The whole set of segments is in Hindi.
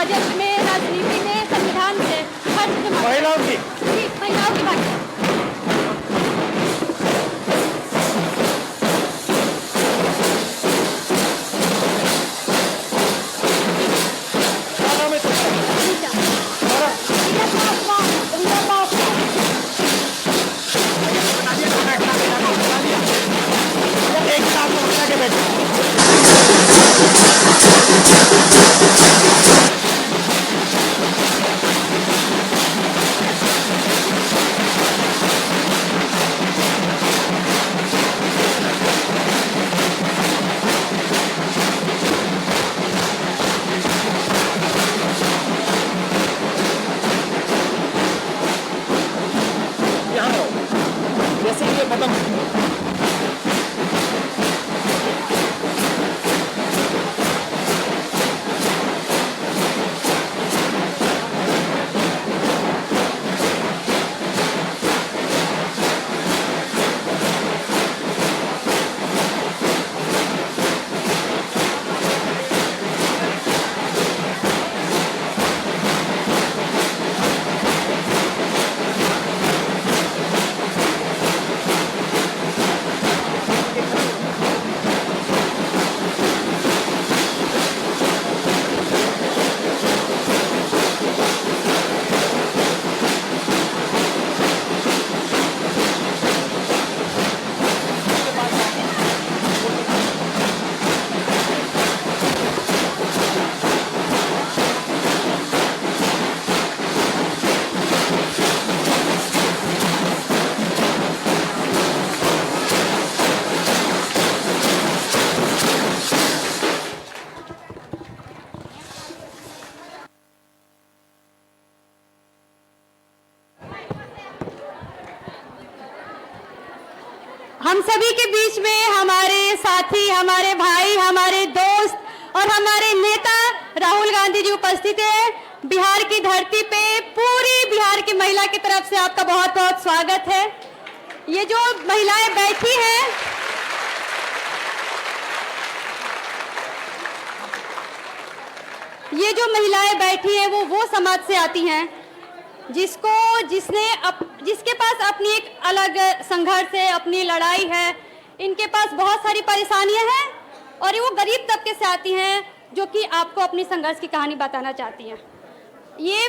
बजट में, राजनीति में, संविधान में, हर चीज में महिलाओं की जी, महिलाओं की बात है। क्या नाम है तुम्हारा? तुम्हारा? एक साथ में उठा के बैठो। यहाँ रहो। जैसे ये बटन हम सभी के बीच में हमारे साथी, हमारे भाई, हमारे दोस्त और हमारे नेता राहुल गांधी जी उपस्थित हैं। बिहार की धरती पे पूरी बिहार की महिला की तरफ से आपका बहुत बहुत स्वागत है। ये जो महिलाएं बैठी हैं, ये जो महिलाएं बैठी हैं वो समाज से आती हैं जिसके पास अपनी एक अलग संघर्ष है, अपनी लड़ाई है। इनके पास बहुत सारी परेशानियां हैं और ये वो गरीब तबके से आती हैं जो कि आपको अपनी संघर्ष की कहानी बताना चाहती हैं। ये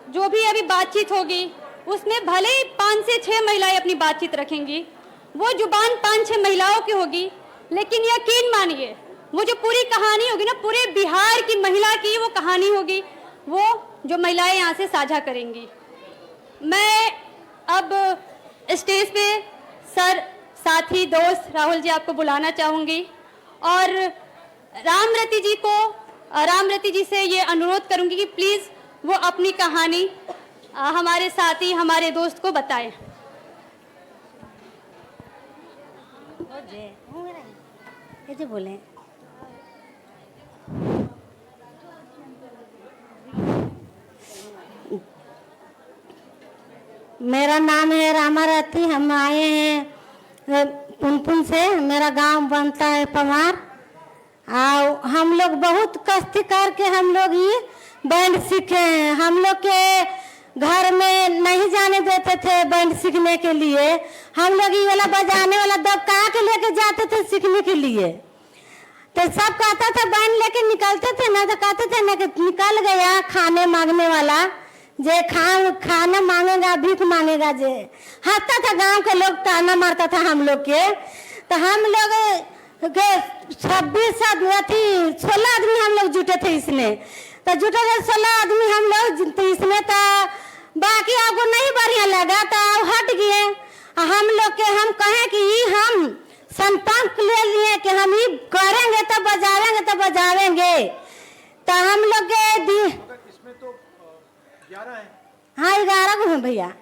जो भी अभी बातचीत होगी उसमें भले ही 5 से 6 महिलाएं अपनी बातचीत रखेंगी, वो जुबान 5-6 महिलाओं की होगी, लेकिन यकीन मानिए वो जो पूरी कहानी होगी ना, पूरे बिहार की महिला की वो कहानी होगी, वो जो महिलाएं यहाँ से साझा करेंगी। मैं अब स्टेज पे सर, साथी, दोस्त राहुल जी आपको बुलाना चाहूँगी और रामरती जी से ये अनुरोध करूँगी कि प्लीज़ वो अपनी कहानी हमारे साथी, हमारे दोस्त को बताएं। कैसे बोले? मेरा नाम है रामारती। हम आए हैं पुनपुन से। मेरा गांव बनता है पमार। और हम लोग बहुत कष्ट करके हम लोग ये बैंड सीखे हैं। हम लोग के घर में नहीं जाने देते थे बैंड सीखने के लिए। हम लोग ये वाला बजाने वाला दबका के लेके जाते थे सीखने के लिए। तो सब कहता था बैंड लेके निकलते थे ना, तो कहते थे ना कि निकल गया खाने मांगने वाला, जे खाना मांगेगा, भीख मांगेगा। जे हंसता था, गांव के लोग ताना मारता था हम लोग के। तो हम लोग के 16 आदमी हम लोग जुटे थे इसमें। तो जुटे थे 16 आदमी हम लोग, तो इसमें तो बाकी आपको नहीं बढ़िया लगा तो हट गए। हम लोग के हम कहें कि हम संपर्क ले लिए कि हम ये करेंगे तो बजावेंगे तो बजावेंगे। तो हम लोग के इसमें तो 11 है। हाँ 11 को है भैया।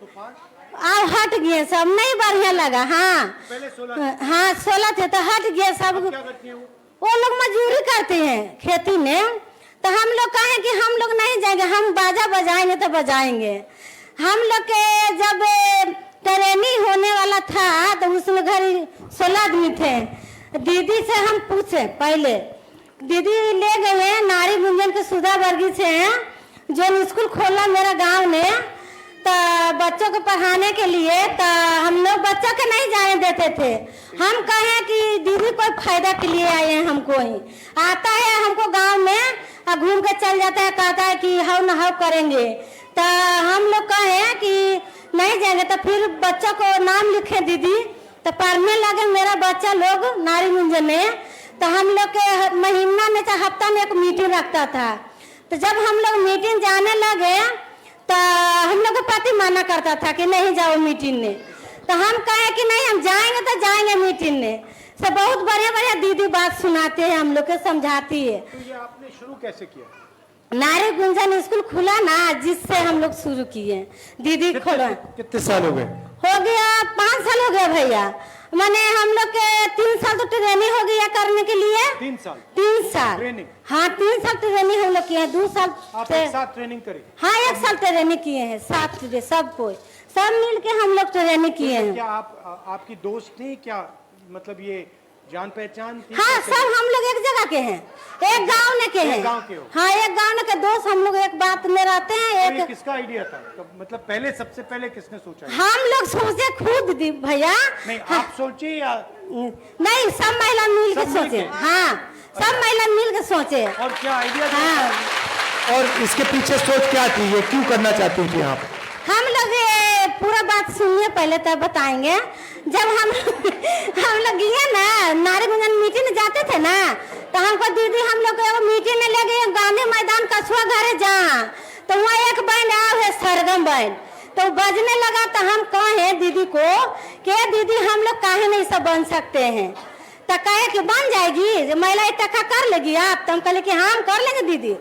आओ हट गए सब, नहीं बढ़िया लगा। हाँ पहले 16 हाँ 16 थे तो हट गए सब। क्या करती है वो लोग मजदूरी करते हैं खेती में। तो हम लोग कहें कि हम लोग नहीं जाएंगे, हम बाजा बजाएंगे तो बजाएंगे। हम लोग के जब ट्रेनिंग होने वाला था तो उसमें घर 16 आदमी थे। दीदी से हम पूछे पहले दीदी ले गए हैं नारी गुंजन के सुधा वर्गी से हैं, जो स्कूल खोला मेरा गांव ने, तो बच्चों को पढ़ाने के लिए। तो हम लोग बच्चों के नहीं जाने देते थे। हम कहें कि दीदी कोई फायदा के लिए आए हैं, हमको ही आता है, हमको गांव में घूम के चल जाता है, कहता है कि हाउ न हाउ करेंगे। तो हम लोग कहें कि नहीं जाएंगे। तो फिर बच्चों को नाम लिखे दीदी, तो पढ़ने लगे मेरा बच्चा लोग नारी गुंजन में। तो हम लोग के महीना में चाहे हफ्ता में एक मीटिंग रखता था। तो जब हम लोग मीटिंग जाने लगे तो हम लोग का पति मना करता था कि नहीं जाओ मीटिंग में। तो हम कहे कि नहीं हम जाएंगे तो जाएंगे मीटिंग में। सब बहुत बढ़िया बढ़िया दीदी बात सुनाते हैं, हम लोग के समझाती है। तो ये आपने शुरू कैसे किया? नारी गुंजन स्कूल खुला ना, जिससे हम लोग शुरू किए। दीदी खोला कितने साल हो गए? हो गया 5 साल हो गया भैया। मैंने हम लोग के 3 साल तो ट्रेनिंग हो गया करने के लिए। 3 साल? 3 साल ट्रेनिंग? हाँ 3 साल ट्रेनिंग हम लोग किए हैं। 2 साल आप एक साथ ट्रेनिंग करी? हाँ 1 साल ट्रेनिंग किए हैं साथ सब कोई सब मिल के हम लोग ट्रेनिंग किए हैं। क्या आपकी दोस्त थी क्या? मतलब ये जान पहचान थी? हाँ सब हम लोग एक जगह के हैं, एक गांव ने के हैं। गांव के हो? हाँ एक गांव ने के दोस्त हम लोग एक बात में रहते हैं। तो ये किसका आइडिया था? मतलब पहले सबसे पहले किसने सोचा? हम लोग सोचे खुद दी भैया। नहीं आप सोचे या? नहीं सब महिला मिल के सोचे। हाँ सब महिला मिल के सोचे। और क्या आइडिया था? हाँ और इसके पीछे सोच क्या थी? ये क्यों करना चाहती थी आप? हम लोग पूरा बात सुनिए पहले तब बताएंगे। जब हम लोग गए ना नारी गुंजन मीटिंग में जाते थे ना, तो हमको दीदी हम लोग को मीटिंग में ले गए गांधी मैदान कछुआ घरे जहाँ। तो वहाँ एक बैंड आया है सरगम बैंड, तो बजने लगा। तो हम कहे दीदी को कि दीदी हम लोग काहे नहीं सब बन सकते हैं? तो कहे कि बन जाएगी, महिला इतखा कर लेगी आप? तो हम कहले कि हाँ हम कर लेंगे दीदी।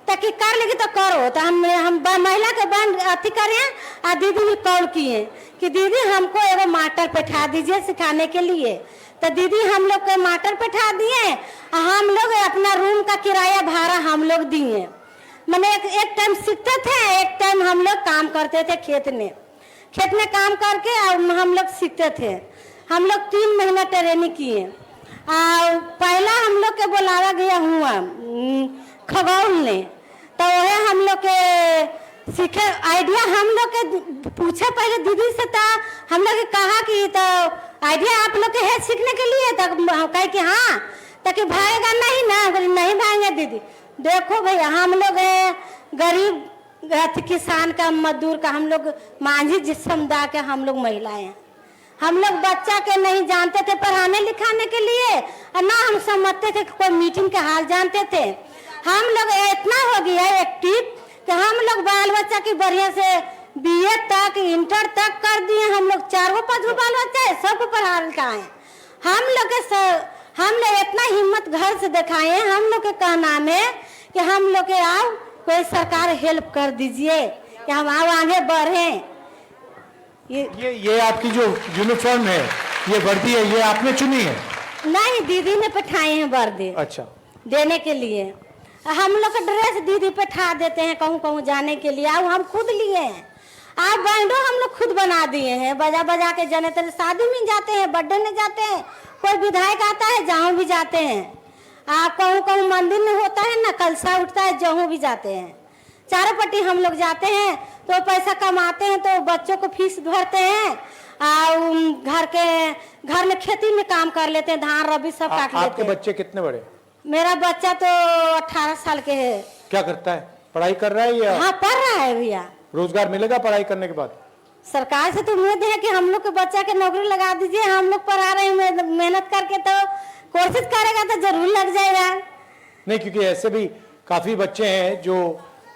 ताकि कर लेगी तो करो। तो हम महिला के बन अथी करें और दीदी ने कॉल किए कि दीदी हमको एगो मास्टर बैठा दीजिए सिखाने के लिए। तो दीदी हम लोग के मास्टर बैठा दिए। हम लोग अपना रूम का किराया भाड़ा हम लोग दिए। मैंने एक टाइम सीखते थे, एक टाइम हम लोग काम करते थे खेत में काम करके और हम लोग सीखते थे। हम लोग 3 महीना ट्रेनिंग किए। और पहला हम लोग के बुलावा गया हुआ खगौल ने। तो वह हम लोग के सीखे आइडिया हम लोग के पूछे पहले दीदी से। था हम लोग कहा कि तो आइडिया आप लोग के है सीखने के लिए? तो कहे कि हाँ। ताकि भागेगा नहीं ना? नहीं भागेंगे दीदी। देखो भैया हम लोग गरीब किसान का मजदूर का हम लोग मांझी जिस समुदाय के हम लोग महिलाएं हैं। हम लोग बच्चा के नहीं जानते थे पढ़ाने लिखाने के लिए, और ना हम समझते थे कोई मीटिंग के हाल जानते थे। हम लोग इतना हो गया एक्टिव कि हम लोग बाल बच्चा की बढ़िया से BA तक इंटर तक कर दिए। हम लोग 4-5 बाल बच्चा है, सबको पढ़ा लिखाए। हम लोग इतना हिम्मत घर से दिखाए हैं। हम लोग के कहना में कि हम लोग के आओ कोई सरकार हेल्प कर दीजिए कि हम आओ आगे बढ़े। ये आपकी जो यूनिफॉर्म है, ये वर्दी है, ये आपने चुनी है? नहीं दीदी ने बैठाए हैं वर्दी। अच्छा देने के लिए हम लोग का ड्रेस दीदी बैठा देते हैं कहूँ कहूँ जाने के लिए। अब हम खुद लिए हैं। आप बैंडो हम लोग खुद बना दिए हैं, बजा बजा के जने तेरे शादी में जाते हैं, बर्थडे में जाते हैं, कोई विधायक आता है जहाँ भी जाते हैं। आप कहूँ कहूँ मंदिर में होता है ना कलसा उठता है, जहाँ भी जाते हैं। चारों पट्टी हम लोग जाते हैं तो पैसा कमाते हैं, तो बच्चों को फीस भरते हैं और घर में खेती में काम कर लेते हैं, धान रबी सब काट लेते हैं। आपके बच्चे कितने बड़े? मेरा बच्चा तो 18 साल के है। क्या करता है? पढ़ाई कर रहा है या? हाँ पढ़ रहा है भैया। रोजगार मिलेगा पढ़ाई करने के बाद? सरकार से तो उम्मीद है कि हम लोग के बच्चा के नौकरी लगा दीजिए। हम लोग पढ़ा रहे हैं मेहनत करके, तो कोशिश करेगा तो जरूर लग जाएगा। नहीं क्योंकि ऐसे भी काफी बच्चे हैं जो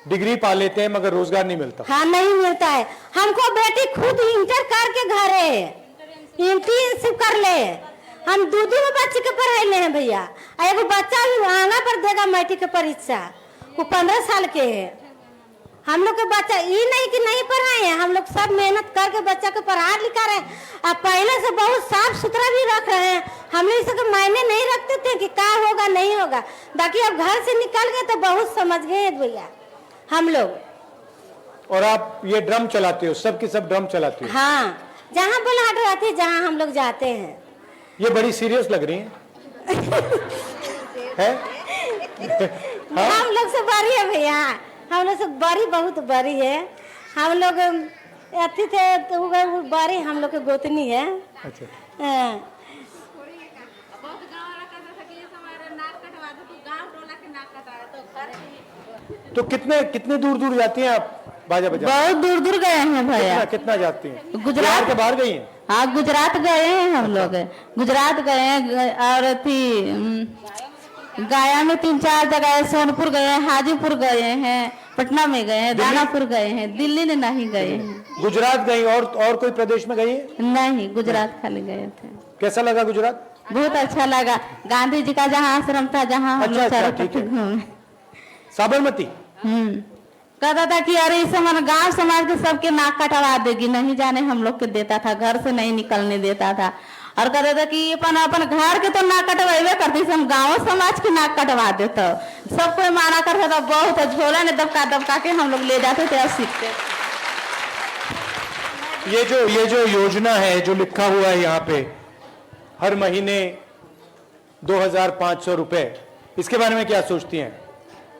डिग्री पा लेते हैं मगर रोजगार नहीं मिलता। हाँ नहीं मिलता है। हमको बेटी खुद इंटर करके घर है, इंटर्नशिप कर ले। हम 2 बच्चे के पढ़ाई ले हैं भैया। एगो बच्चा भी आगा पर देगा मैट्रिक के परीक्षा, वो 15 साल के है। हम लोग के बच्चा ये नहीं कि नहीं पढ़ाए हैं, हम लोग सब मेहनत करके बच्चा को पढ़ा लिखा रहे हैं। अब पहले से बहुत साफ सुथरा भी रख रहे हैं। हम लोग इसके मायने नहीं रखते थे कि क्या होगा नहीं होगा, बाकी अब घर से निकल गए तो बहुत समझ गए भैया हम लोग। और आप ये ड्रम चलाते हो, सब की सब ड्रम चलाते हो? हाँ जहाँ बुलाहट रहती है जहाँ हम लोग जाते हैं। ये बड़ी सीरियस लग रही है? हम लोग से बड़ी है भैया, हम लोग से बड़ी, बहुत बड़ी है। हम लोग अथी थे तो वो बड़ी हम लोग के गोतनी है। अच्छा, हाँ। तो कितने कितने दूर दूर जाती हैं आप बाजा बजा? बहुत दूर दूर गए हैं भैया। कितना कितना जाती हैं? गुजरात बिहार के बाहर गई हैं? हाँ, गुजरात गए हैं हम लोग। गुजरात गए हैं और थी गया में 3-4 जगह, सोनपुर गए हैं, हाजीपुर गए हैं, पटना में गए हैं, दानापुर गए हैं, दिल्ली में नहीं गए हैं। गुजरात गई और कोई प्रदेश में गई है? नहीं, गुजरात खाली गए थे। कैसा लगा गुजरात? बहुत अच्छा लगा। गांधी जी का जहाँ आश्रम था, जहाँ हम लोग चारों ठीक है। पट्टी घूमे। साबरमती कहता था कि अरे इस हमारे गांव समाज के सबके नाक कटवा देगी, नहीं जाने हम लोग के देता था, घर से नहीं निकलने देता था। और कहता था कि अपन अपन घर के तो नाक कटवाइबे करती, हम गाँव समाज की नाक कटवा देते। सब कोई माना करता था, बहुत झोला ने दबका दबका के हम लोग ले जाते थे और सीखते। ये जो योजना है, जो लिखा हुआ है यहाँ पे, हर महीने 2500 रुपए, इसके बारे में क्या सोचती हैं?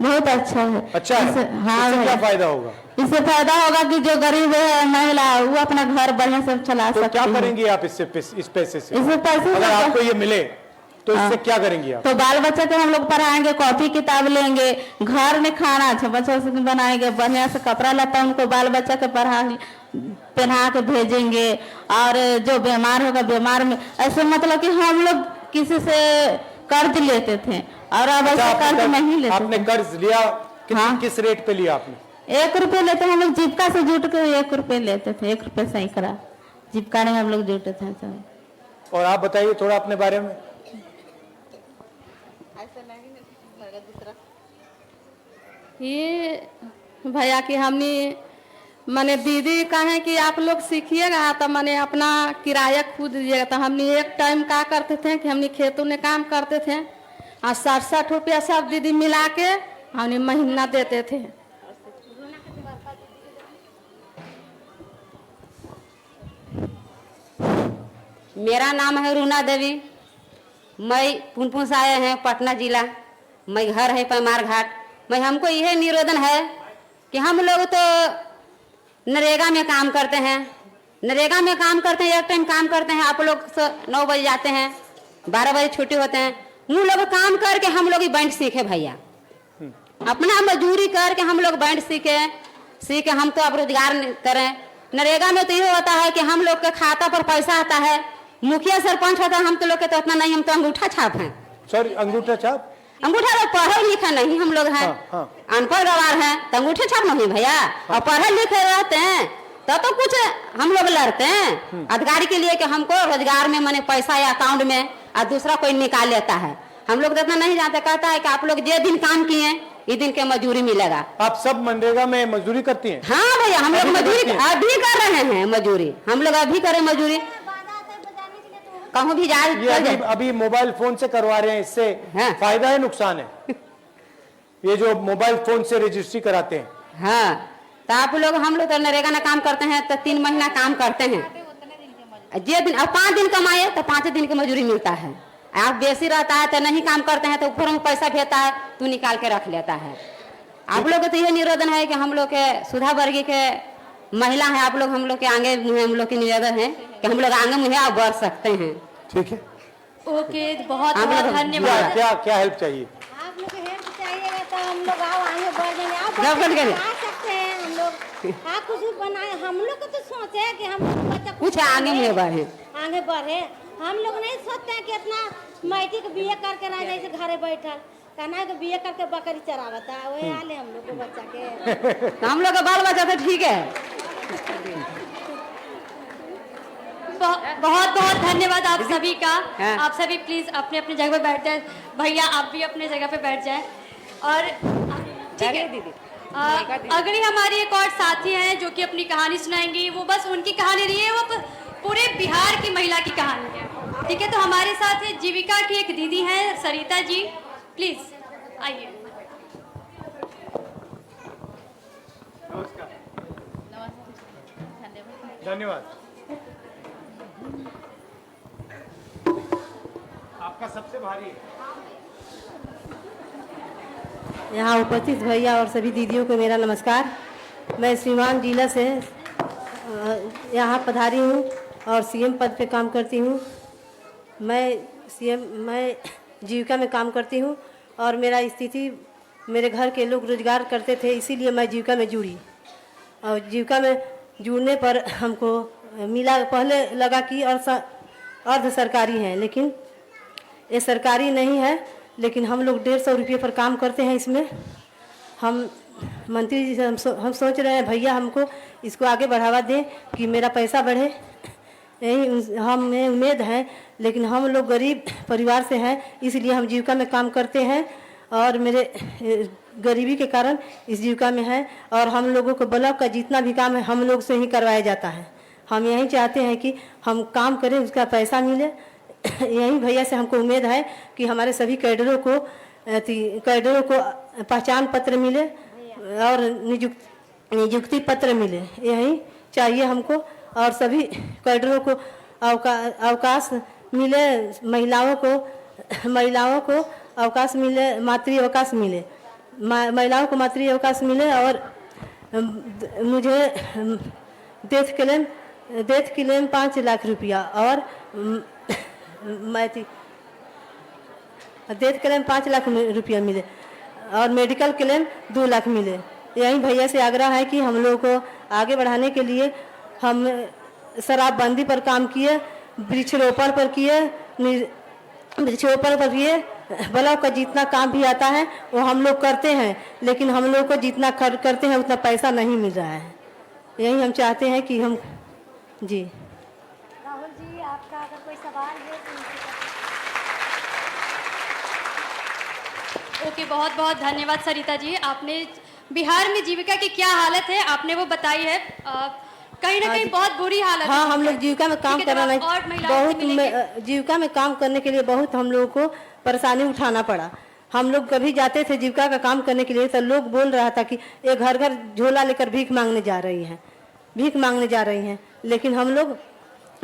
बहुत अच्छा है। अच्छा है। हाँ, इससे क्या फायदा होगा? इससे फायदा होगा कि जो गरीब है महिला, वो अपना घर बढ़िया से चला तो सकती क्या है। करेंगे आप इस पैसे से? इससे पैसे अगर से आपको ये मिले तो इससे क्या करेंगी आप? तो बाल बच्चे को हम लोग पढ़ाएंगे, कॉपी किताब लेंगे, घर में खाना अच्छा बच्चों से बनाएंगे, बढ़िया से कपड़ा लता उनको बाल बच्चा के पहना के भेजेंगे। और जो बीमार होगा, बीमार में ऐसे मतलब कि हम लोग किसी से कर्ज लेते थे और अब ऐसे कर्ज नहीं लेते। आपने कर्ज लिया? हाँ। किस रेट पे लिया आपने? 1 रुपये लेते, हम लोग जीविका से जुट के 1 रुपये लेते थे, 1 रुपये सैकड़ा जीविका में हम लोग जुटे थे सब। और आप बताइए थोड़ा अपने बारे में। ये भैया कि हमने मैंने दीदी कहे कि आप लोग सीखिएगा तो मैंने अपना किराया खुद दीजिएगा। तो हमने एक टाइम क्या करते थे कि हमने खेतों में काम करते थे और 60-60 रुपया सब दीदी मिला के हमने महीना देते थे। मेरा नाम है रूना देवी, मैं पुनपुन से आए हैं, पटना जिला। मैं घर है पैमार घाट। मैं हमको यह निवेदन है कि हम लोग तो नरेगा में काम करते हैं, नरेगा में काम करते हैं, एक टाइम काम करते हैं। आप लोग 9 बजे जाते हैं, 12 बजे छुट्टी होते हैं। उन लोग काम करके हम लोग बैंड सीखे भैया, अपना मजदूरी करके हम लोग बैंड सीखे हम तो अब रोजगार करें। नरेगा में तो ये होता है कि हम लोग के खाता पर पैसा आता है, मुखिया सरपंच होता है, हम तो लोग के तो उतना नहीं, हम तो अंगूठा छाप हैं। सॉरी, अंगूठा छाप? अंगूठा तो पढ़े लिखे नहीं हम लोग हैं, अनपढ़ गवार हैं, तो अंगूठे छाप नहीं भैया। और पढ़े लिखे रहते हैं तो कुछ हम लोग लड़ते हैं अधिकारी के लिए कि हमको रोजगार में मैंने पैसा या अकाउंट में और दूसरा कोई निकाल लेता है। हम लोग तो इतना नहीं जानते। कहता है कि आप लोग जे दिन काम किए ये दिन के मजदूरी मिलेगा। आप सब मनरेगा में मजदूरी करती हैं? हाँ भैया, हम लोग मजदूरी अभी कर रहे हैं, मजदूरी हम लोग अभी करें मजदूरी, कहूँ भी जाए। ये अभी मोबाइल फोन से करवा रहे हैं, इससे फायदा है नुकसान है? ये जो मोबाइल फोन से रजिस्ट्री कराते हैं। हाँ, तो आप लोग हम लोग तो नरेगा में काम करते हैं तो 3 महीना काम करते हैं, जे दिन अब 5 दिन कमाए तो 5 दिन की मजदूरी मिलता है। आप बेसी रहता है तो नहीं काम करते हैं तो ऊपर में पैसा भेजता है, तू निकाल के रख लेता है। आप लोग को तो यह निवेदन है कि हम लोग के सुधा वर्गीय के महिला है, आप लोग हम लोग के आगे हम लोग की निवेदन है कि हम लोग आगे मुहैया बढ़ सकते हैं। ठीक है, ओके, बहुत बहुत धन्यवाद। क्या क्या हेल्प चाहिए? आप लोग हेल्प चाहिएगा तो हम लोग आओ आगे बढ़ जाएंगे। आप जब बढ़ गए। आ सकते हैं हम लोग। हाँ, कुछ भी बनाए। हम लोग को तो सोचे है कि हम बच्चा कुछ आगे में बढ़े, आगे बढ़े। हम लोग नहीं सोचते हैं कि इतना मैट्रिक बीए करके रह जाए घरे बैठल, कहना है कि बीए करके बकरी चरावता वही हाल है हम लोग के बच्चा के। तो हम लोग का बाल बच्चा तो ठीक है। बहुत बहुत धन्यवाद आप सभी का। हाँ। आप सभी प्लीज अपने अपने जगह पे बैठ जाए। भैया आप भी अपने जगह पे बैठ जाए। और ठीक है दीदी, अगली हमारी एक और साथी हैं जो कि अपनी कहानी सुनाएंगी। वो बस उनकी कहानी नहीं है, वो पूरे बिहार की महिला की कहानी है। ठीक है, तो हमारे साथ जीविका की एक दीदी हैं, सरिता जी, प्लीज आइए। धन्यवाद। आपका सबसे भारी है। यहाँ उपस्थित भैया और सभी दीदियों को मेरा नमस्कार। मैं श्रीमान जिला से यहाँ पधारी हूँ और सीएम पद पे काम करती हूँ। मैं जीविका में काम करती हूँ और मेरा स्थिति, मेरे घर के लोग रोजगार करते थे, इसीलिए मैं जीविका में जुड़ी। और जीविका में जुड़ने पर हमको मिला, पहले लगा कि अर्ध सरकारी है, लेकिन ये सरकारी नहीं है। लेकिन हम लोग 150 रुपये पर काम करते हैं इसमें। हम मंत्री जी से हम सोच रहे हैं भैया हमको इसको आगे बढ़ावा दें कि मेरा पैसा बढ़े, यही हमें उम्मीद है। लेकिन हम लोग गरीब परिवार से हैं, इसलिए हम जीविका में काम करते हैं और मेरे गरीबी के कारण इस जीविका में है। और हम लोगों को ब्लॉक का जितना भी काम है हम लोग से ही करवाया जाता है। हम यही चाहते हैं कि हम काम करें, उसका पैसा मिले। यही भैया से हमको उम्मीद है कि हमारे सभी कैडरों को पहचान पत्र मिले और नियुक्ति पत्र मिले, यही चाहिए हमको। और सभी कैडरों को अवकाश मिले, महिलाओं को अवकाश मिले, मातृ अवकाश मिले, महिलाओं को मातृ अवकाश मिले। और मुझे डेथ क्लेम 5 लाख रुपया और डेथ क्लेम 5 लाख रुपया मिले और मेडिकल क्लेम 2 लाख मिले। यही भैया से आग्रह है कि हम लोगों को आगे बढ़ाने के लिए हम शराबबंदी पर काम किए, वृक्षारोपण पर किए, ब्लॉक का जितना काम भी आता है वो हम लोग करते हैं। लेकिन हम लोग को जितना करते हैं उतना पैसा नहीं मिल रहा है। यही हम चाहते हैं कि हम जी। राहुल जी, आपका अगर कोई सवाल है तो ओके, बहुत बहुत धन्यवाद सरिता जी। आपने बिहार में जीविका की क्या हालत है आपने वो बताई है। कहीं ना कहीं बहुत बुरी हालत हाँ, है। हम लोग जीविका में काम करना नहीं, बहुत जीविका में काम करने के लिए बहुत हम लोगों को परेशानी उठाना पड़ा। हम लोग कभी जाते थे जीविका का काम करने के लिए तो लोग बोल रहा था कि ये घर घर झोला लेकर भीख मांगने जा रही हैं। लेकिन हम लोग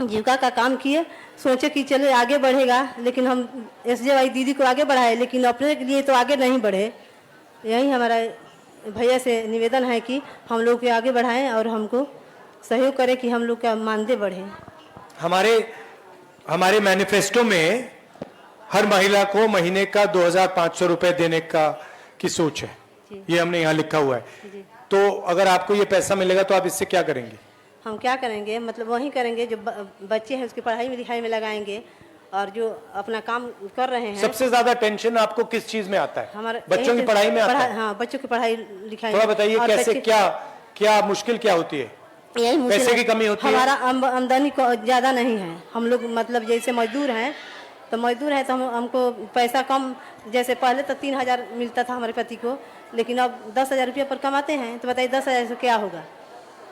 जीविका का काम किए, सोचे कि चले आगे बढ़ेगा। लेकिन हम SJY दीदी को आगे बढ़ाए, लेकिन अपने के लिए तो आगे नहीं बढ़े। यही हमारा भैया से निवेदन है कि हम लोग के आगे बढ़ाएं और हमको सहयोग करें कि हम लोग का मानदेय बढ़े। हमारे मैनिफेस्टो में हर महिला को महीने का 2500 रुपए देने की सोच है, ये हमने यहाँ लिखा हुआ है। तो अगर आपको ये पैसा मिलेगा तो आप इससे क्या करेंगे? हम क्या करेंगे, मतलब वही करेंगे जो बच्चे हैं उसकी पढ़ाई में लिखाई में लगाएंगे और जो अपना काम कर रहे हैं। सबसे ज्यादा टेंशन आपको किस चीज में आता है? हमारे बच्चों की पढ़ाई में आता है? हाँ, बच्चों की पढ़ाई लिखाई। थोड़ा बताइए कैसे, क्या मुश्किल क्या होती है? यही पैसे की कमी होती है? हमारा आमदनी ज्यादा नहीं है। हम लोग मतलब जैसे मजदूर हैं तो हमको पैसा कम, जैसे पहले तो 3000 मिलता था हमारे पति को, लेकिन अब 10,000 रुपये पर कमाते हैं। तो बताइए 10,000 से क्या होगा?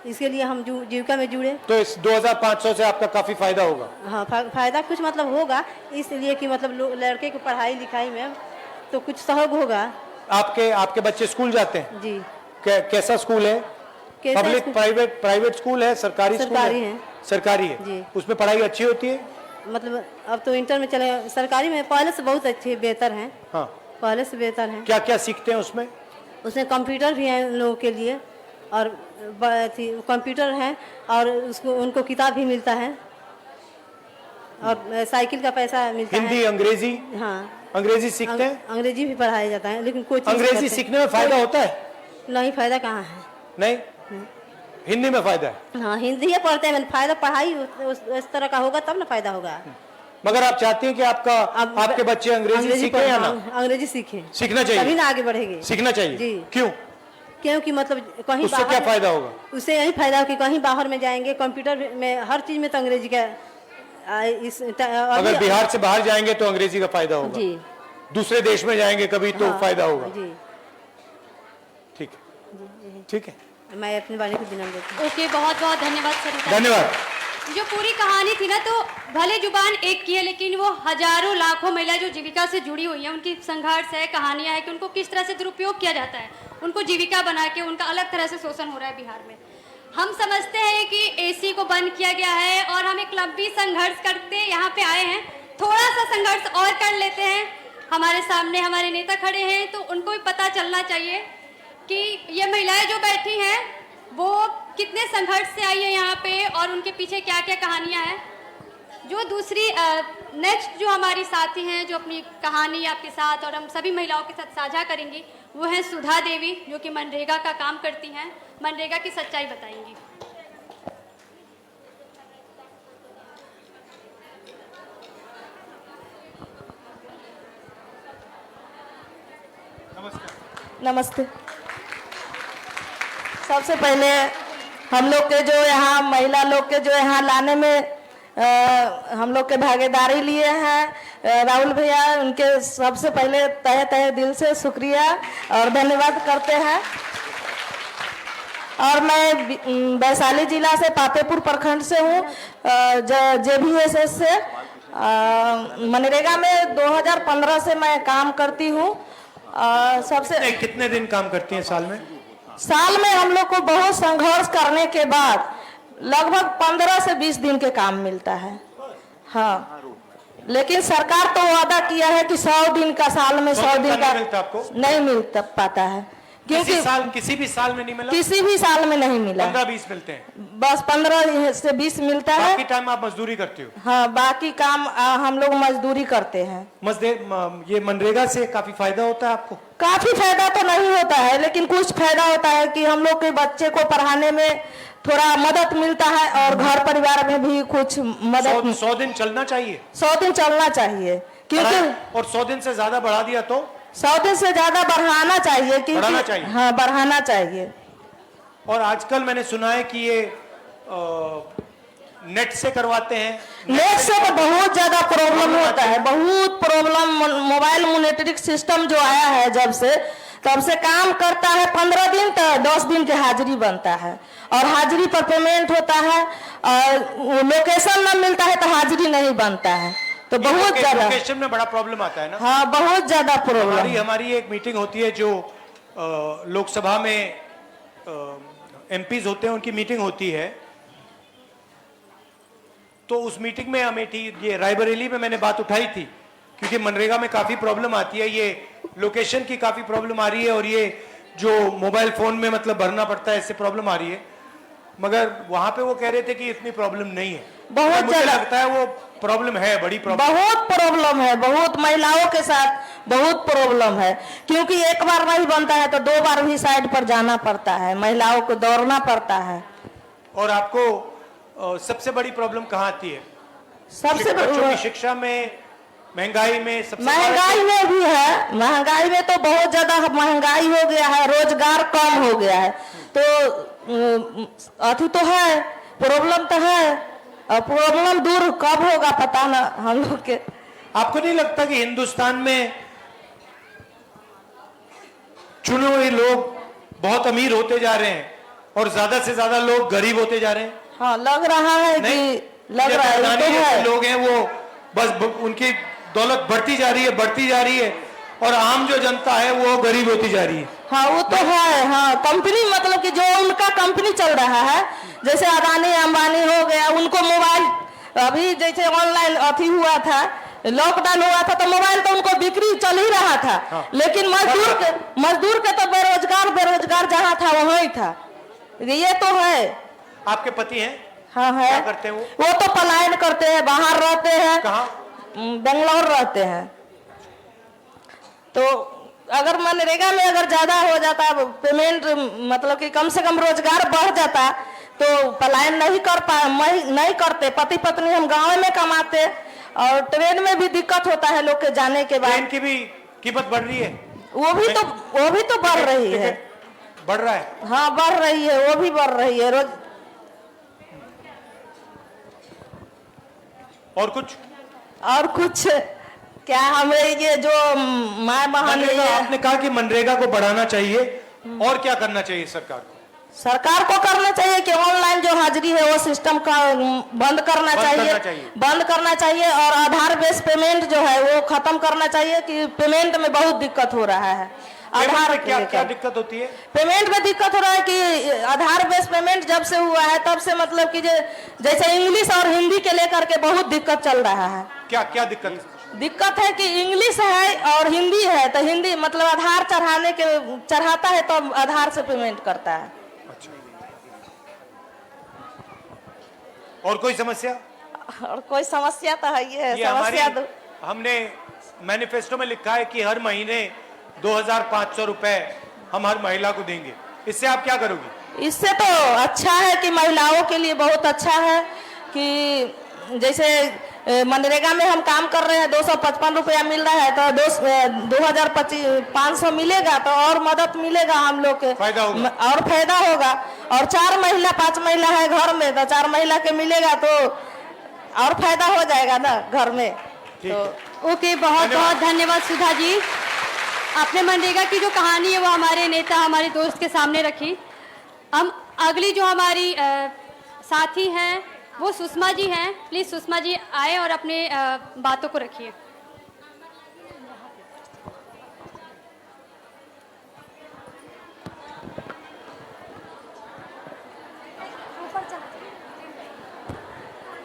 इसके लिए हम जीविका में जुड़े। तो इस 2500 से आपका काफी फायदा होगा? हाँ, फायदा कुछ मतलब होगा, इसलिए कि मतलब लड़के की पढ़ाई लिखाई में तो कुछ सहयोग होगा। आपके बच्चे स्कूल जाते हैं? जी। कैसा स्कूल है? पब्लिक प्राइवेट स्कूल है, सरकारी है? सरकारी है जी। उसमें पढ़ाई अच्छी होती है? मतलब अब तो इंटर में चले, सरकारी में पहले से बहुत अच्छे बेहतर हैं। हाँ, पहले से बेहतर हैं। क्या क्या सीखते हैं उसमें? उसमें कंप्यूटर भी है उन लोगों के लिए और कंप्यूटर है और उनको किताब भी मिलता है और साइकिल का पैसा मिलता है। हिंदी, अंग्रेजी? हाँ, अंग्रेजी सीखते हैं? अंग्रेजी भी पढ़ाया जाता है, लेकिन कोई अंग्रेजी सीखने में फायदा होता है? नहीं, फायदा कहाँ है? नहीं, हिंदी में फायदा है। हाँ, हिंदी पढ़ते हैं, फायदा पढ़ाई उस तरह का होगा तब ना फायदा होगा। मगर आप चाहती हैं कि आपके बच्चे अंग्रेजी सीखें या ना? अंग्रेजी सीखें, सीखना चाहिए, तभी ना आगे बढ़ेंगे। सीखना चाहिए जी। क्योंकि मतलब कहीं उससे क्या फायदा होगा? उससे यही फायदा हो कि कहीं बाहर में जाएंगे, कंप्यूटर में हर चीज में तो अंग्रेजी का अगर बिहार से बाहर जाएंगे तो अंग्रेजी का फायदा होगा जी। दूसरे देश में जाएंगे कभी तो फायदा होगा जी। ठीक है, मैं अपने वाले को विनम्र देती हूँ। ओके, बहुत बहुत धन्यवाद सरिता। धन्यवाद। जो पूरी कहानी थी ना, तो भले जुबान एक की है, लेकिन वो हजारों लाखों महिला जो जीविका से जुड़ी हुई हैं, उनकी संघर्ष है, कहानियां है कि उनको किस तरह से दुरुपयोग किया जाता है, उनको जीविका बना के उनका अलग तरह से शोषण हो रहा है बिहार में। हम समझते हैं कि AC को बंद किया गया है और हम एक लंबी संघर्ष करते यहाँ पे आए हैं। थोड़ा सा संघर्ष और कर लेते हैं, हमारे सामने हमारे नेता खड़े हैं, तो उनको भी पता चलना चाहिए कि ये महिलाएं जो बैठी हैं वो कितने संघर्ष से आई है यहाँ पे और उनके पीछे क्या क्या कहानियाँ हैं। जो दूसरी नेक्स्ट जो हमारी साथी हैं जो अपनी कहानी आपके साथ और हम सभी महिलाओं के साथ साझा करेंगी, वो हैं सुधा देवी, जो कि मनरेगा का काम करती हैं, मनरेगा की सच्चाई बताएंगी। नमस्ते। सबसे पहले हम लोग के जो यहाँ महिला लोग के जो यहाँ लाने में हम लोग के भागीदारी लिए हैं राहुल भैया, उनके सबसे पहले तहे तहे दिल से शुक्रिया और धन्यवाद करते हैं। और मैं वैशाली जिला से पातेपुर प्रखंड से हूँ, JVSS से। मनरेगा में 2015 से मैं काम करती हूँ। सबसे कितने दिन काम करती हैं साल में? साल में हम लोग को बहुत संघर्ष करने के बाद लगभग 15 से 20 दिन के काम मिलता है। हाँ, लेकिन सरकार तो वादा किया है कि 100 दिन का, साल में 100 दिन का मिलता आपको? नहीं मिल पाता है, क्योंकि किसी भी साल में नहीं मिला। किसी भी साल में नहीं मिला। 15-20 मिलते हैं, बस 15 से 20 मिलता है। बाकी टाइम आप मजदूरी करते हो? हाँ, बाकी काम हम लोग मजदूरी करते हैं। ये मनरेगा से काफी फायदा होता है आपको? काफी फायदा तो नहीं होता है, लेकिन कुछ फायदा होता है कि हम लोग के बच्चे को पढ़ाने में थोड़ा मदद मिलता है और घर परिवार में भी कुछ मदद। 100 दिन चलना चाहिए? 100 दिन चलना चाहिए, क्योंकि और 100 दिन से ज्यादा बढ़ा दिया तो? 100 दिन से ज्यादा बढ़ाना चाहिए, बढ़ाना चाहिए। हाँ, बढ़ाना चाहिए। और आजकल मैंने सुना है कि ये नेट से करवाते हैं। नेट से तो बहुत ज्यादा प्रॉब्लम होता है, बहुत प्रॉब्लम। मोबाइल मॉनिटरिंग सिस्टम जो आया है जब से, तब से काम करता है 15 दिन तो 10 दिन की हाजिरी बनता है और हाजिरी पर पेमेंट होता है, और लोकेशन न मिलता है तो हाजिरी नहीं बनता है। तो बहुत ज्यादा लोकेशन में बड़ा प्रॉब्लम आता है ना? हाँ, बहुत ज्यादा प्रॉब्लम। हमारी एक मीटिंग होती है जो लोकसभा में MPs होते हैं, उनकी मीटिंग होती है। तो उस मीटिंग में अमेठी, ये रायबरेली में मैंने बात उठाई थी, क्योंकि मनरेगा में काफी प्रॉब्लम आती है, ये लोकेशन की काफी प्रॉब्लम आ रही है और ये जो मोबाइल फोन में मतलब भरना पड़ता है, इससे प्रॉब्लम आ रही है। मगर वहां पे वो कह रहे थे कि इतनी प्रॉब्लम नहीं है। बहुत मुझे ज्यादा लगता है वो प्रॉब्लम है, बड़ी प्रॉब्लम। बहुत प्रॉब्लम है, बहुत महिलाओं के साथ बहुत प्रॉब्लम है, क्योंकि एक बार नहीं बनता है तो 2 बार भी साइड पर जाना पड़ता है, महिलाओं को दौड़ना पड़ता है। और आपको सबसे बड़ी प्रॉब्लम कहाँ आती है? सबसे बच्चों की शिक्षा में, महंगाई में? सबसे महंगाई में भी है, महंगाई में तो बहुत ज्यादा महंगाई हो गया है, रोजगार कम हो गया है, तो अथी तो है, प्रॉब्लम तो है। और प्रॉब्लम दूर कब होगा पता ना हम लोग के। आपको नहीं लगता कि हिंदुस्तान में चुने हुए लोग बहुत अमीर होते जा रहे हैं और ज्यादा से ज्यादा लोग गरीब होते जा रहे हैं? हाँ, लग रहा है कि लग रहा है, तो है। लोग हैं वो बस उनकी दौलत बढ़ती जा रही है और आम जो जनता है वो गरीब होती जा रही है। हाँ, वो तो है। हाँ, कंपनी मतलब कि जो उनका कंपनी चल रहा है, जैसे अदानी अंबानी हो गया, उनको मोबाइल अभी जैसे ऑनलाइन अथी हुआ था, लॉकडाउन हुआ था, तो मोबाइल तो उनको बिक्री चल ही रहा था। हाँ। लेकिन मजदूर के तो बेरोजगार जहाँ था वहीं था। ये तो है। आपके पति हैं? हाँ, है। क्या करते हैं वो तो पलायन करते हैं, बाहर रहते हैं। कहाँ? बेंगलोर रहते हैं। तो अगर मनरेगा में अगर ज्यादा हो जाता पेमेंट, मतलब कि कम से कम रोजगार बढ़ जाता, तो पलायन नहीं करते। पति पत्नी हम गाँव में कमाते, और ट्रेन में भी दिक्कत होता है लोग के जाने के बाद। ट्रेन की भी कीमत बढ़ रही है? वो भी तो बढ़ रही है। बढ़ रहा है? हाँ, बढ़ रही है, वो भी बढ़ रही है रोज। और कुछ क्या, हमें ये जो माँ बहन, आपने कहा कि मनरेगा को बढ़ाना चाहिए, और क्या करना चाहिए सरकार को? सरकार को करना चाहिए कि ऑनलाइन जो हाजिरी है वो सिस्टम का बंद करना चाहिए, और आधार बेस्ड पेमेंट जो है वो खत्म करना चाहिए, कि पेमेंट में बहुत दिक्कत हो रहा है। आधार क्या दिक्कत होती है? पेमेंट में दिक्कत हो रहा है कि आधार बेस्ड पेमेंट जब से हुआ है तब से मतलब कि जैसे इंग्लिश और हिंदी के लेकर के बहुत दिक्कत चल रहा है। क्या दिक्कत? दिक्कत है कि इंग्लिश है और हिंदी है, तो हिंदी मतलब आधार चढ़ाता है तो आधार से पेमेंट करता है। और कोई समस्या? और कोई समस्या तो है ये हमारी समस्या हमने मैनिफेस्टो में लिखा है कि हर महीने 2,500 रुपए हम हर महिला को देंगे। इससे आप क्या करोगी? इससे तो अच्छा है कि महिलाओं के लिए बहुत अच्छा है कि जैसे मनरेगा में हम काम कर रहे हैं, 255 रुपया मिल रहा है, तो 2,500 मिलेगा तो और मदद मिलेगा हम लोग के, फायदा होगा और फायदा होगा। और 4 महिला 5 महिला है घर में, तो 4 महिला के मिलेगा तो और फायदा हो जाएगा ना घर में। तो ओके, बहुत बहुत धन्यवाद सुधा जी। आपने मनरेगा की जो कहानी है वो हमारे नेता, हमारे दोस्त के सामने रखी। हम अगली जो हमारी साथी हैं वो सुषमा जी हैं। प्लीज सुषमा जी आए और अपने बातों को रखिए।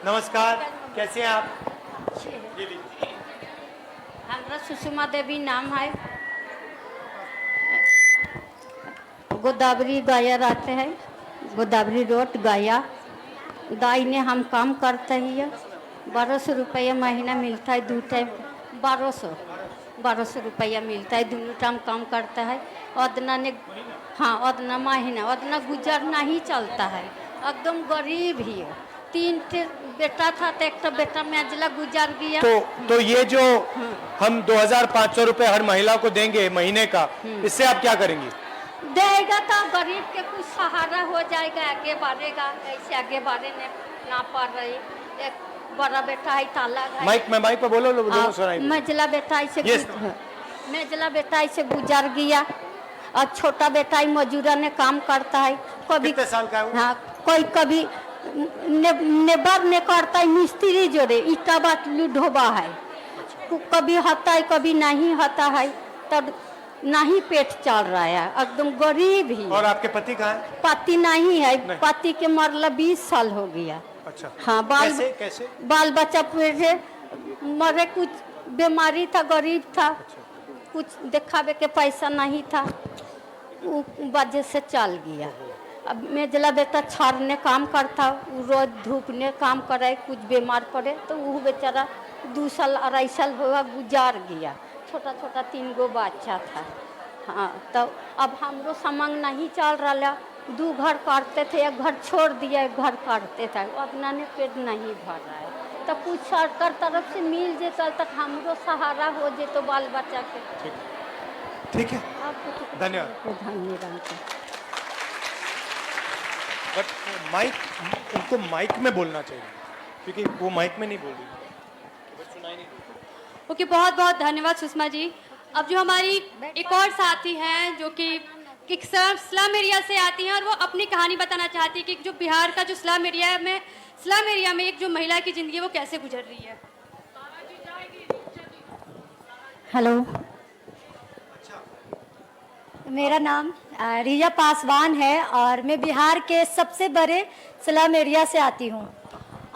नमस्कार, कैसे हैं आप? हमारा सुषमा देवी नाम है। गोदावरी गया रहते हैं, गोदावरी रोड गया। गाय ने हम काम करते ही 1200 रुपया महीना मिलता है, 2 टाइम 1200 रुपया मिलता है, दोनों टाइम काम करता है। उतना ने हाँ उतना महीना उतना गुजरना ही चलता है, एकदम गरीब ही है। 3 बेटा था तो एक बेटा मेजला गुजर गया। तो ये जो हम 2,500 रुपए हर महिला को देंगे महीने का, इससे आप क्या करेंगी? देगा तो गरीब के कुछ सहारा हो जाएगा, आगे बढ़ेगा। ऐसे आगे बढ़ने ना पड़ रही। एक बड़ा बेटा है ताला माइक पे बोलो सुनाई। मेजला बेटा ऐसे मेजला बेटा ऐसे गुजर गया, और छोटा बेटा ही मजूरा ने काम करता है। कभी कितने साल का है वो? हाँ, कोई कभी नेबर ने करता है, मिस्त्री जोड़े ईटा बाटलू ढोबा है। कभी होता है कभी नहीं होता है, तब नहीं पेट चल रहा है, एकदम गरीब ही। और आपके पति कहाँ है? पति नहीं है, पति के मरला 20 साल हो गया। अच्छा, हाँ, कैसे? बाल बच्चा पूरे मरे, कुछ बीमारी था, गरीब था। कुछ दिखावे के पैसा नहीं था, वो वजह से चल गया। अब मेजला बेटा छाड़ने काम करता, रोज धूप ने काम करे, कुछ बीमार पड़े तो वो बेचारा 2 साल 2.5 साल हुआ गुजार गया। छोटा छोटा 3 गो बच्चा था। हाँ, तो अब हमरो समंग नहीं चल रहा। 2 घर करते थे, एक घर छोड़ दिया, एक घर करते थे, अपना ने पेट नहीं भर रहा है। तो कुछ सरकार तरफ से मिल जेता तक हमरो सहारा हो जेतो बाल बच्चा के। ठीक है, धन्यवाद। धन्यवाद। बट उनको माइक में बोलना चाहिए, क्योंकि वो माइक में नहीं बोल रही, सुनाई नहीं। ओके, बहुत बहुत धन्यवाद सुषमा जी। अब जो हमारी एक और साथी हैं जो कि एक स्लम एरिया से आती हैं और वो अपनी कहानी बताना चाहती है कि जो बिहार का जो स्लम एरिया में एक जो महिला की जिंदगी वो कैसे गुजर रही है। हेलो, मेरा नाम रिया पासवान है और मैं बिहार के सबसे बड़े स्लम एरिया से आती हूँ।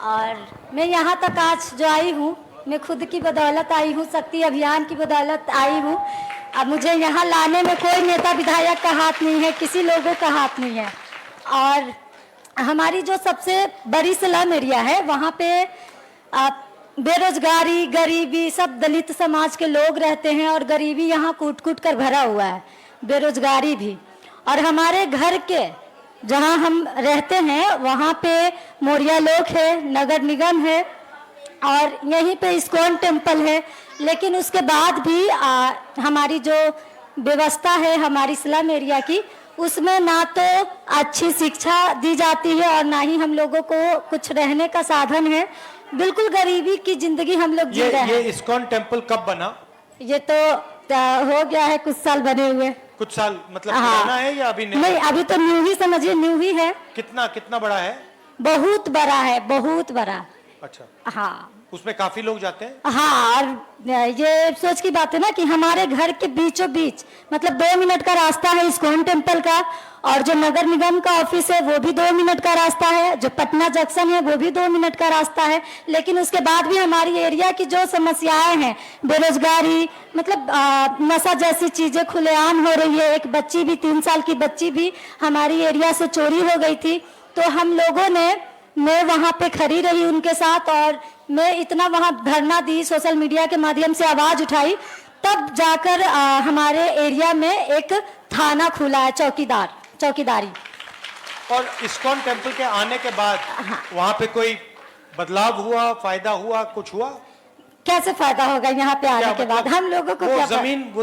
और मैं यहाँ तक आज जो आई हूँ, मैं खुद की बदौलत आई हूँ, शक्ति अभियान की बदौलत आई हूँ। अब मुझे यहाँ लाने में कोई नेता विधायक का हाथ नहीं है, किसी लोगों का हाथ नहीं है। और हमारी जो सबसे बड़ी स्लम एरिया है, वहाँ पे बेरोजगारी, गरीबी, सब दलित समाज के लोग रहते हैं और गरीबी यहाँ कूट कूट कर भरा हुआ है, बेरोजगारी भी। और हमारे घर के जहाँ हम रहते हैं वहाँ पे मोरिया लोक है, नगर निगम है और यहीं पे इस्कॉन टेम्पल है। लेकिन उसके बाद भी हमारी जो व्यवस्था है हमारी स्लम एरिया की, उसमें ना तो अच्छी शिक्षा दी जाती है और ना ही हम लोगों को कुछ रहने का साधन है। बिल्कुल गरीबी की जिंदगी हम लोग जी रहे हैं। ये इस्कॉन टेम्पल कब बना? ये तो हो गया है कुछ साल बने हुए। कुछ साल मतलब पुराना है या अभी नहीं, अभी तो न्यू ही समझिए, न्यू ही है। कितना बड़ा है? बहुत बड़ा है, बहुत बड़ा। अच्छा, हाँ उसमें काफी लोग जाते हैं। हाँ, और ये सोच की बात है ना कि हमारे घर के बीचों बीच मतलब 2 मिनट का रास्ता है इस्कॉन टेम्पल का, और जो नगर निगम का ऑफिस है वो भी 2 मिनट का रास्ता है, जो पटना जंक्शन है वो भी 2 मिनट का रास्ता है। लेकिन उसके बाद भी हमारी एरिया की जो समस्याएं हैं, बेरोजगारी, मतलब नशा जैसी चीजें खुलेआम हो रही है। एक बच्ची भी, 3 साल की बच्ची भी हमारी एरिया से चोरी हो गई थी। तो हम लोगों ने, मैं वहाँ पे खड़ी रही उनके साथ, और मैं इतना वहाँ धरना दी, सोशल मीडिया के माध्यम से आवाज उठाई, तब जाकर हमारे एरिया में एक थाना खुला है, चौकीदारी। और इस्कॉन टेम्पल के आने के बाद वहाँ पे कोई बदलाव हुआ, फायदा हुआ, कुछ हुआ? कैसे फायदा होगा यहाँ पे आने के बाद? मतलब हम लोगों को वो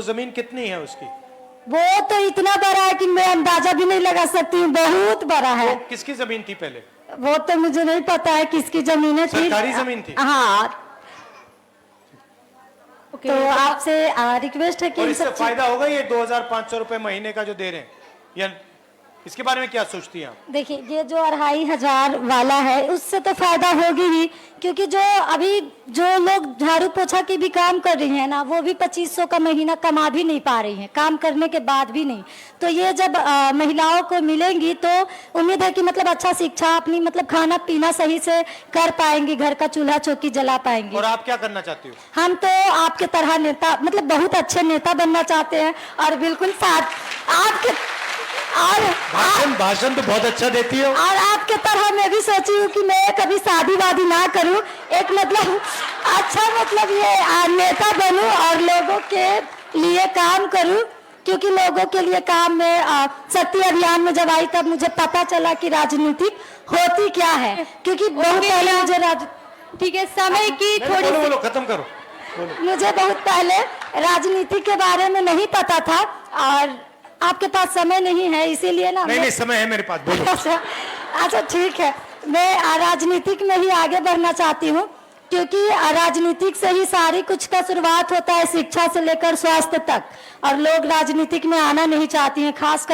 जमीन कितनी है उसकी? वो तो इतना बड़ा है कि मैं अंदाजा भी नहीं लगा सकती हूँ, बहुत बड़ा है। वो किसकी जमीन थी पहले? वो तो मुझे नहीं पता है किसकी जमीनें थी। सरकारी जमीन थी? हाँ। तो आपसे रिक्वेस्ट है कि और इससे फायदा होगा ये 2500 रुपए महीने का जो दे रहे हैं, या इसके बारे में क्या सोचती हैं आप? देखिए, ये जो 2500 वाला है उससे तो फायदा होगी ही, क्योंकि जो अभी जो लोग झाड़ू पोछा की भी काम कर रही हैं ना, वो भी 2500 का महीना कमा भी नहीं पा रही हैं, काम करने के बाद भी नहीं। तो ये जब महिलाओं को मिलेंगी तो उम्मीद है कि मतलब अच्छा शिक्षा, अपनी मतलब खाना पीना सही से कर पाएंगी, घर का चूल्हा चौकी जला पाएंगी। और आप क्या करना चाहती हो? हम तो आपके तरह नेता, मतलब बहुत अच्छे नेता बनना चाहते हैं, और बिल्कुल साथ आपके, और भाषण तो बहुत अच्छा देती हो। और आपके तरह मैं भी सोची हूँ कि मैं कभी शादी वादी ना करूँ, एक मतलब अच्छा मतलब ये नेता बनूं और लोगों के लिए काम करूं, क्योंकि लोगों के लिए काम में शक्ति अभियान में जब आई तब मुझे पता चला कि राजनीतिक होती क्या है, क्योंकि बहुत पहले मुझे ठीक है, समय की थोड़ी बोलो, खत्म करो। मुझे बहुत पहले राजनीति के बारे में नहीं पता था, और आपके पास समय नहीं है इसीलिए ना। नहीं, समय है मेरे पास, बोलो। अच्छा ठीक है, मैं राजनीतिक में ही आगे बढ़ना चाहती हूँ, क्योंकि राजनीतिक से ही सारी कुछ का शुरुआत होता है, शिक्षा से लेकर स्वास्थ्य तक, और लोग राजनीतिक में आना नहीं चाहती हैं, खास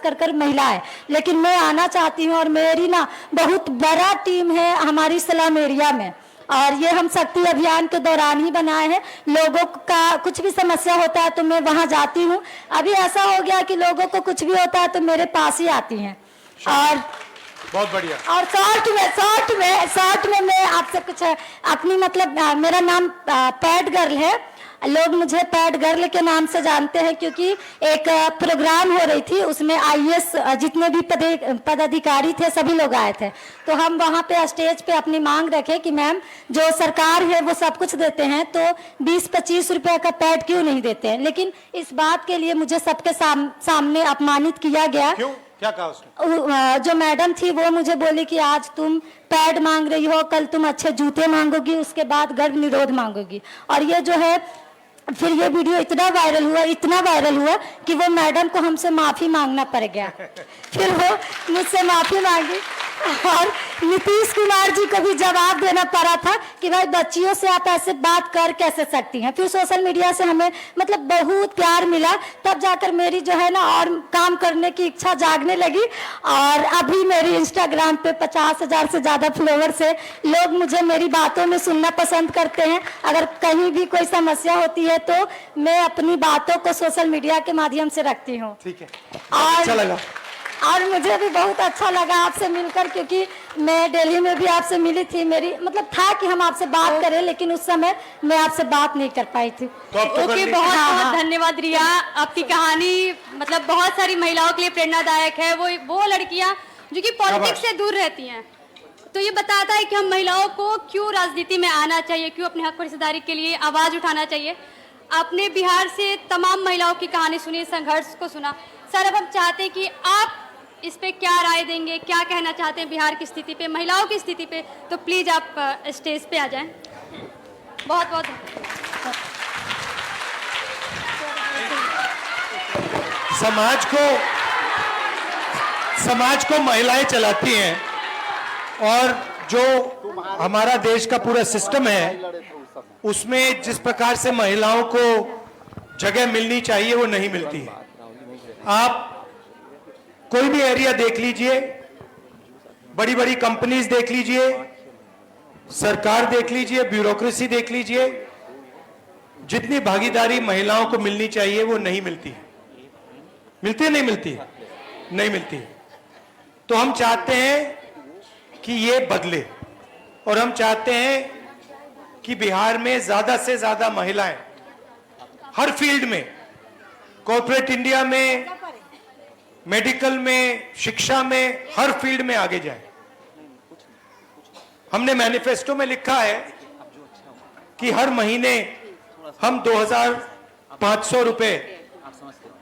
कर महिलाएं। लेकिन मैं आना चाहती हूँ, और मेरी ना बहुत बड़ा टीम है हमारी स्लम एरिया में, और ये हम शक्ति अभियान के दौरान ही बनाए हैं। लोगों का कुछ भी समस्या होता है तो मैं वहां जाती हूँ। अभी ऐसा हो गया कि लोगों को कुछ भी होता है तो मेरे पास ही आती हैं। और बहुत बढ़िया। और शॉर्ट में मैं आपसे कुछ अपनी मतलब, मेरा नाम पैड गर्ल है, लोग मुझे पैड गर्ल के नाम से जानते हैं, क्योंकि एक प्रोग्राम हो रही थी, उसमें IAS जितने भी पदाधिकारी थे सभी लोग आए थे। तो हम वहाँ पे स्टेज पे अपनी मांग रखे कि मैम, जो सरकार है वो सब कुछ देते हैं, तो 20-25 रुपए का पैड क्यों नहीं देते हैं? लेकिन इस बात के लिए मुझे सबके सामने अपमानित किया गया। क्यों? क्या कहा उसने? जो मैडम थी वो मुझे बोली कि आज तुम पैड मांग रही हो, कल तुम अच्छे जूते मांगोगी, उसके बाद गर्भ निरोध मांगोगी। और ये जो है, फिर ये वीडियो इतना वायरल हुआ कि वो मैडम को हमसे माफी मांगना पड़ गया। फिर वो मुझसे माफी मांगी, और नीतीश कुमार जी को भी जवाब देना पड़ा था कि भाई बच्चियों से आप ऐसे बात कर कैसे सकती हैं। फिर सोशल मीडिया से हमें मतलब बहुत प्यार मिला, तब जाकर मेरी जो है ना और काम करने की इच्छा जागने लगी। और अभी मेरी इंस्टाग्राम पे 50,000 से ज्यादा फॉलोअर्स है। लोग मुझे मेरी बातों में सुनना पसंद करते हैं। अगर कहीं भी कोई समस्या होती है तो मैं अपनी बातों को सोशल मीडिया के माध्यम से रखती हूँ। ठीक है, और अच्छा लगा। और मुझे भी बहुत अच्छा लगा आपसे मिलकर, क्योंकि मैं दिल्ली में भी आपसे मिली थी। मेरी मतलब था कि हम आपसे बात करें, लेकिन उस समय मैं आपसे बात नहीं कर पाई थी। ओके, बहुत बहुत धन्यवाद रिया। आपकी कहानी मतलब बहुत सारी महिलाओं के लिए प्रेरणादायक है। वो लड़कियां जो कि पॉलिटिक्स से दूर रहती हैं, तो ये बताता है कि हम महिलाओं को क्यों राजनीति में आना चाहिए, क्यों अपने हक और हिस्सेदारी के लिए आवाज उठाना चाहिए। आपने बिहार से तमाम महिलाओं की कहानी सुनी, संघर्ष को सुना। सर, अब हम चाहते हैं कि आप इस पे क्या राय देंगे, क्या कहना चाहते हैं बिहार की स्थिति पे, महिलाओं की स्थिति पे, तो प्लीज आप स्टेज पे आ जाएं। बहुत बहुत समाज को महिलाएं चलाती हैं, और जो हमारा देश का पूरा सिस्टम है उसमें जिस प्रकार से महिलाओं को जगह मिलनी चाहिए वो नहीं मिलती है। आप कोई भी एरिया देख लीजिए, बड़ी बड़ी कंपनीज देख लीजिए, सरकार देख लीजिए, ब्यूरोक्रेसी देख लीजिए, जितनी भागीदारी महिलाओं को मिलनी चाहिए वो नहीं मिलती है। मिलती है नहीं मिलती है? नहीं मिलती है। तो हम चाहते हैं कि ये बदले, और हम चाहते हैं कि बिहार में ज्यादा से ज्यादा महिलाएं हर फील्ड में, कॉर्पोरेट इंडिया में, मेडिकल में, शिक्षा में, हर फील्ड में आगे जाएं। हमने मैनिफेस्टो में लिखा है कि हर महीने हम 2,500 रुपए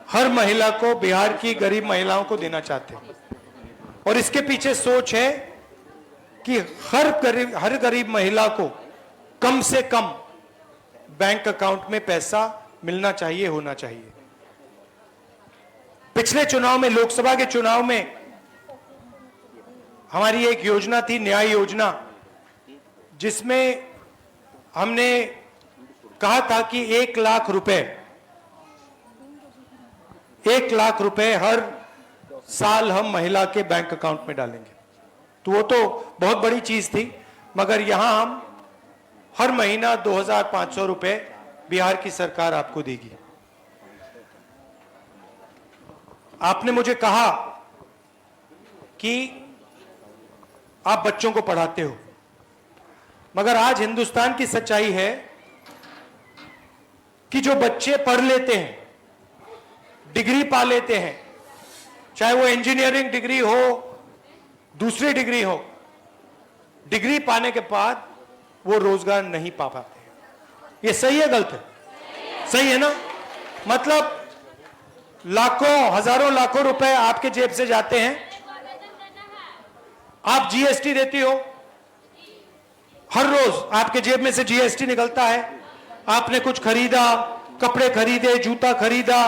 हर महिला को, बिहार की गरीब महिलाओं को देना चाहते हैं। और इसके पीछे सोच है कि हर गरीब महिला को कम से कम बैंक अकाउंट में पैसा मिलना चाहिए, होना चाहिए। पिछले चुनाव में, लोकसभा के चुनाव में हमारी एक योजना थी, न्याय योजना, जिसमें हमने कहा था कि 1 लाख रुपए, 1 लाख रुपए हर साल हम महिला के बैंक अकाउंट में डालेंगे। तो वो तो बहुत बड़ी चीज थी, मगर यहां हम हर महीना 2,500 रुपए बिहार की सरकार आपको देगी। आपने मुझे कहा कि आप बच्चों को पढ़ाते हो, मगर आज हिंदुस्तान की सच्चाई है कि जो बच्चे पढ़ लेते हैं, डिग्री पा लेते हैं, चाहे वो इंजीनियरिंग डिग्री हो, दूसरी डिग्री हो, डिग्री पाने के बाद वो रोजगार नहीं पा पाते। ये सही है गलत है? सही है ना? मतलब लाखों, हजारों लाखों रुपए आपके जेब से जाते हैं, आप जीएसटी देती हो, हर रोज आपके जेब में से जीएसटी निकलता है। आपने कुछ खरीदा, कपड़े खरीदे, जूता खरीदा,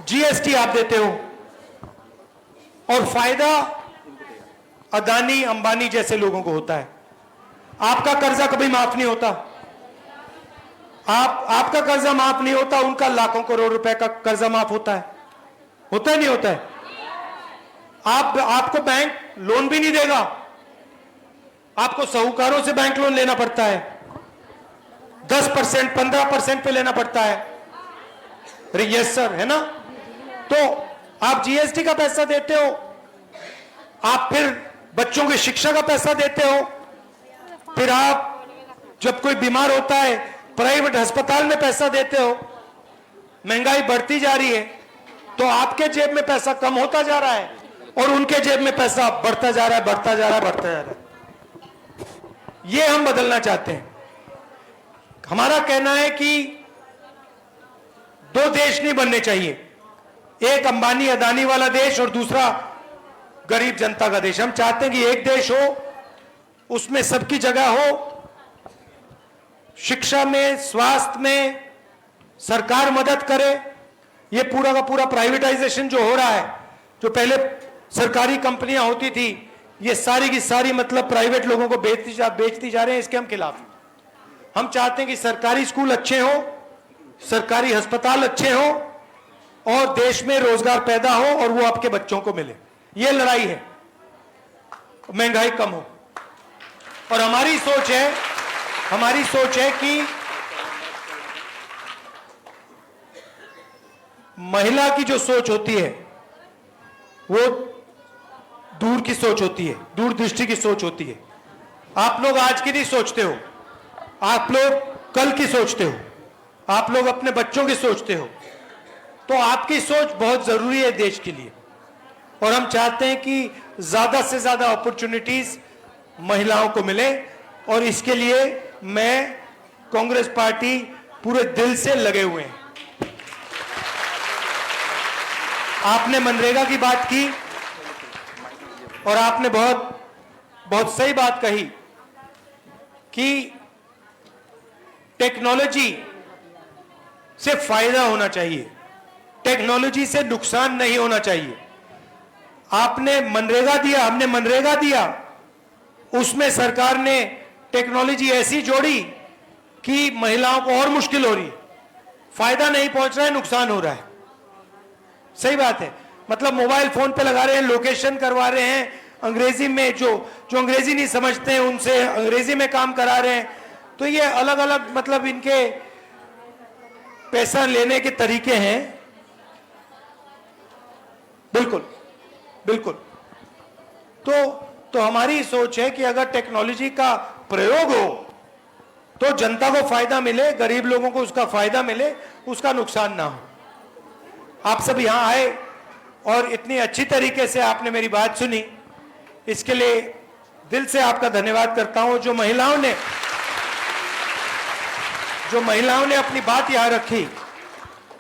जीएसटी आप देते हो, और फायदा अदानी, अंबानी जैसे लोगों को होता है। आपका कर्जा कभी माफ नहीं होता, आपका कर्जा माफ नहीं होता, उनका लाखों करोड़ रुपए का कर्जा माफ होता है। होता है नहीं होता है? आपको बैंक लोन भी नहीं देगा, आपको साहूकारों से बैंक लोन लेना पड़ता है, 10%, 15% पे लेना पड़ता है। अरे यस सर, है ना? तो आप जीएसटी का पैसा देते हो, आप फिर बच्चों की शिक्षा का पैसा देते हो, फिर आप जब कोई बीमार होता है प्राइवेट अस्पताल में पैसा देते हो। महंगाई बढ़ती जा रही है, तो आपके जेब में पैसा कम होता जा रहा है और उनके जेब में पैसा बढ़ता जा रहा है, बढ़ता जा रहा है, बढ़ता जा रहा है। ये हम बदलना चाहते हैं। हमारा कहना है कि 2 देश नहीं बनने चाहिए, एक अंबानी अदानी वाला देश और दूसरा गरीब जनता का देश। हम चाहते हैं कि एक देश हो, उसमें सबकी जगह हो, शिक्षा में, स्वास्थ्य में सरकार मदद करे। ये पूरा का पूरा प्राइवेटाइजेशन जो हो रहा है, जो पहले सरकारी कंपनियां होती थी, ये सारी की सारी मतलब प्राइवेट लोगों को बेचती जा रहे हैं, इसके हम खिलाफ हैं। हम चाहते हैं कि सरकारी स्कूल अच्छे हो, सरकारी अस्पताल अच्छे हो, और देश में रोजगार पैदा हो और वो आपके बच्चों को मिले। ये लड़ाई है, महंगाई कम हो। और हमारी सोच है कि महिला की जो सोच होती है वो दूर की सोच होती है, दूरदृष्टि की सोच होती है। आप लोग आज की नहीं सोचते हो, आप लोग कल की सोचते हो, आप लोग अपने बच्चों की सोचते हो। तो आपकी सोच बहुत जरूरी है देश के लिए, और हम चाहते हैं कि ज्यादा से ज्यादा अपॉर्चुनिटीज महिलाओं को मिले, और इसके लिए मैं, कांग्रेस पार्टी पूरे दिल से लगे हुए हैं। आपने मनरेगा की बात की और आपने बहुत सही बात कही कि टेक्नोलॉजी से फायदा होना चाहिए, टेक्नोलॉजी से नुकसान नहीं होना चाहिए। आपने मनरेगा दिया, हमने मनरेगा दिया, उसमें सरकार ने टेक्नोलॉजी ऐसी जोड़ी कि महिलाओं को और मुश्किल हो रही है, फायदा नहीं पहुंच रहा है, नुकसान हो रहा है। सही बात है, मतलब मोबाइल फोन पे लगा रहे हैं, लोकेशन करवा रहे हैं, अंग्रेजी में जो अंग्रेजी नहीं समझते हैं उनसे अंग्रेजी में काम करा रहे हैं। तो ये अलग अलग मतलब इनके पैसा लेने के तरीके हैं। बिल्कुल बिल्कुल। तो हमारी सोच है कि अगर टेक्नोलॉजी का प्रयोग हो तो जनता को फायदा मिले, गरीब लोगों को उसका फायदा मिले, उसका नुकसान ना हो। आप सब यहां आए और इतनी अच्छी तरीके से आपने मेरी बात सुनी, इसके लिए दिल से आपका धन्यवाद करता हूं। जो महिलाओं ने अपनी बात यहां रखी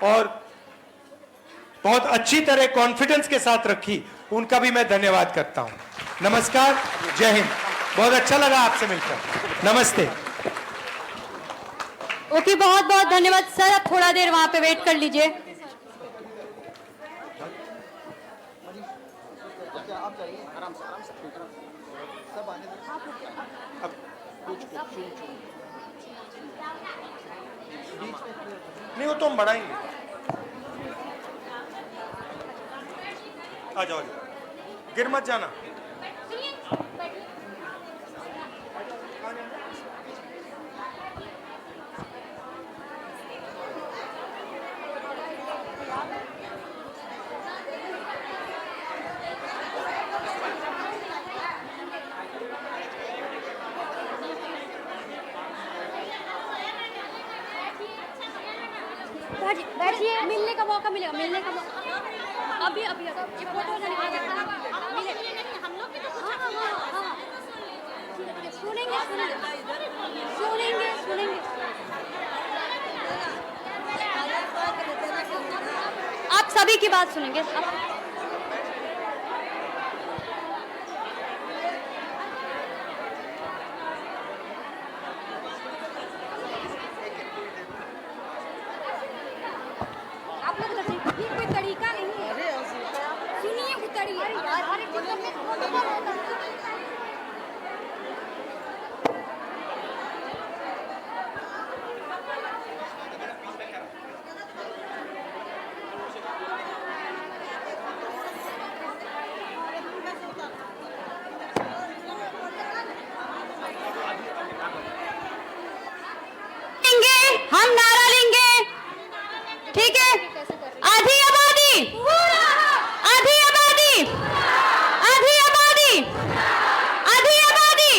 और बहुत अच्छी तरह कॉन्फिडेंस के साथ रखी, उनका भी मैं धन्यवाद करता हूं। नमस्कार, जय हिंद। बहुत अच्छा लगा आपसे मिलकर। नमस्ते। ओके, बहुत बहुत धन्यवाद सर। आप थोड़ा देर वहां पे वेट कर लीजिए। नहीं, वो तो हम बढ़ाएंगे। आ जाओ, गिर मत जाना। बैठिए, मिलने का मौका मिलेगा, मिलने का मौका। अभी अभी ये फोटो सुनेंगे सुनेंगे सुनेंगे। आप सभी की बात सुनेंगे। आप लोग ये कोई तरीका नहीं है। सुनिए उतरिए। हम नारा लेंगे, ठीक है? आधी आबादी, आधी आबादी, आधी आबादी, आधी आबादी,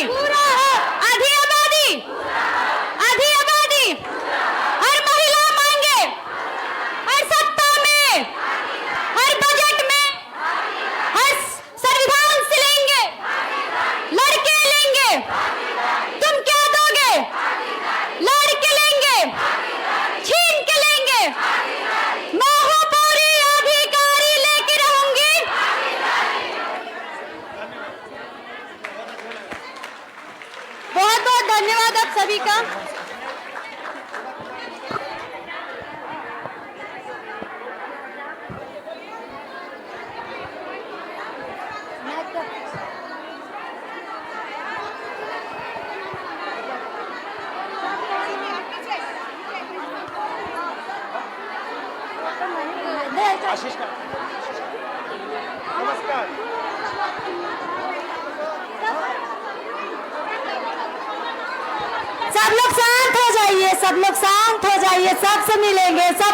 आधी आबादी, आधी आबादी। हर महिला मांगे, हर सत्ता में, हर बजट में, हर संविधान से लेंगे, लड़के लेंगे। तुम क्या दोगे? लड़के लेंगे, छीन के लेंगे। मैं हूं पूरी अधिकारी लेके रहूंगी। बहुत बहुत धन्यवाद आप सभी का। आशीष का नमस्कार। सब लोग शांत हो जाइए, सब लोग शांत हो जाइए। सबसे मिलेंगे, सब